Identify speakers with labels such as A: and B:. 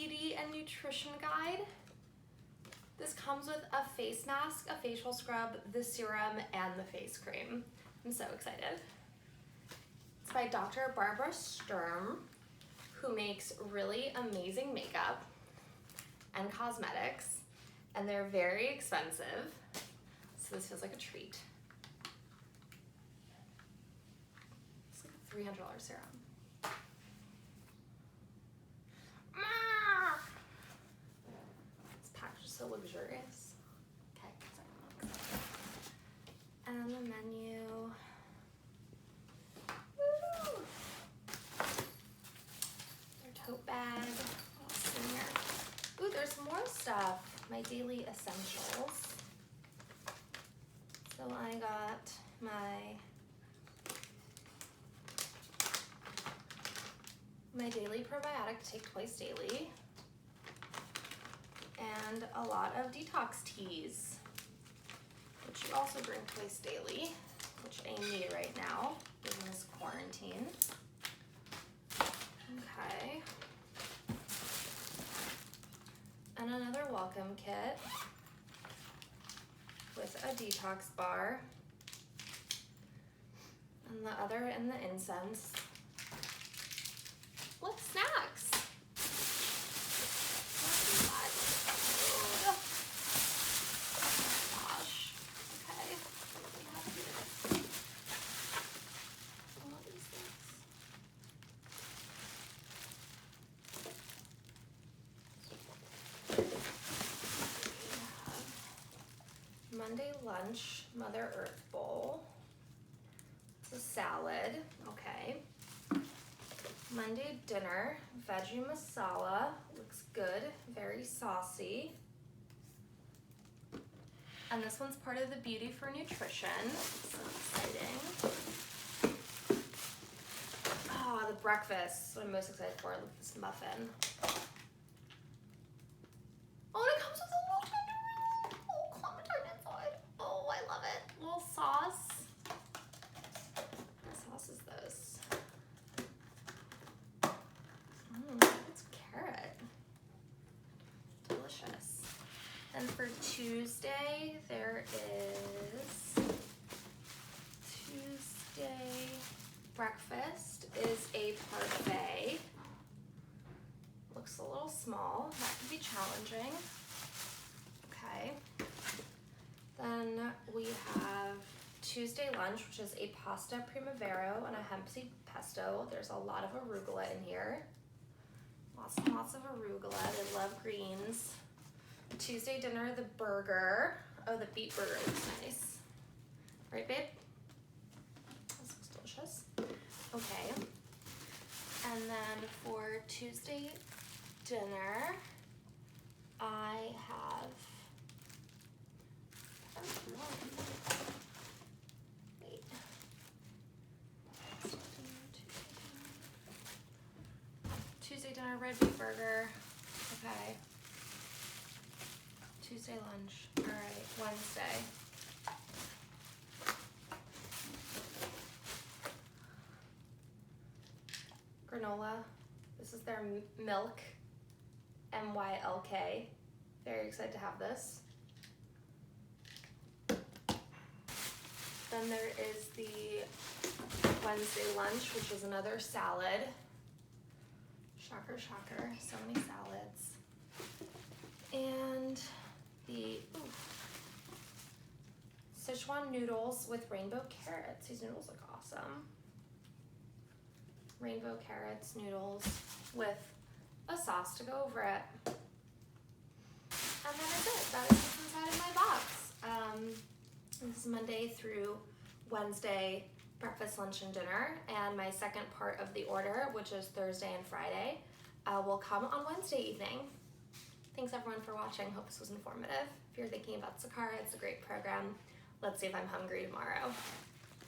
A: beauty and nutrition guide. This comes with a face mask, a facial scrub, the serum, and the face cream. I'm so excited. It's by Dr. Barbara Sturm, who makes really amazing makeup and cosmetics, and they're very expensive, so this feels like a treat. It's like a $300 serum. This package is so luxurious. Okay, and on the menu, woo! Their tote bag. What else is in here? Ooh, there's more stuff. My daily essentials. So I got my daily probiotic, take twice daily, and a lot of detox teas, which you also drink twice daily, which I need right now given this quarantine. Okay. And another welcome kit with a detox bar, and the other in the incense with snacks. Not too much food. Oh my gosh. Okay. What do we have here? What is this? We have Monday lunch, Mother Earth bowl. It's a salad. Okay. Monday dinner, veggie masala, looks good, very saucy. And this one's part of the Beauty for Nutrition, so exciting. Oh, the breakfast, what I'm most excited for, look at this muffin. Oh, and it comes with a little tender clementine inside. Oh, I love it. Little sauce. What sauce is this? It's carrot. Delicious. And for Tuesday, there is Tuesday breakfast is a parfait. Looks a little small. That could be challenging. Okay. Then we have Tuesday lunch, which is a pasta primavera and a hemp seed pesto. There's a lot of arugula in here. Lots and lots of arugula. They love greens. Tuesday dinner, the burger. Oh, the beet burger looks nice. Right, babe? This looks delicious. Okay. And then for Tuesday dinner, I have Tuesday dinner, red beet burger. Okay. Tuesday lunch. All right. Wednesday. Granola. This is their milk. MYLK. Very excited to have this. Then there is the Wednesday lunch, which is another salad. Shocker, shocker, so many salads. And the Sichuan noodles with rainbow carrots. These noodles look awesome. Rainbow carrots, noodles with a sauce to go over it. And that is it. That is what's inside of my box. This is Monday through Wednesday, breakfast, lunch, and dinner. And my second part of the order, which is Thursday and Friday, will come on Wednesday evening. Thanks everyone for watching. Hope this was informative. If you're thinking about Sakara, it's a great program. Let's see if I'm hungry tomorrow.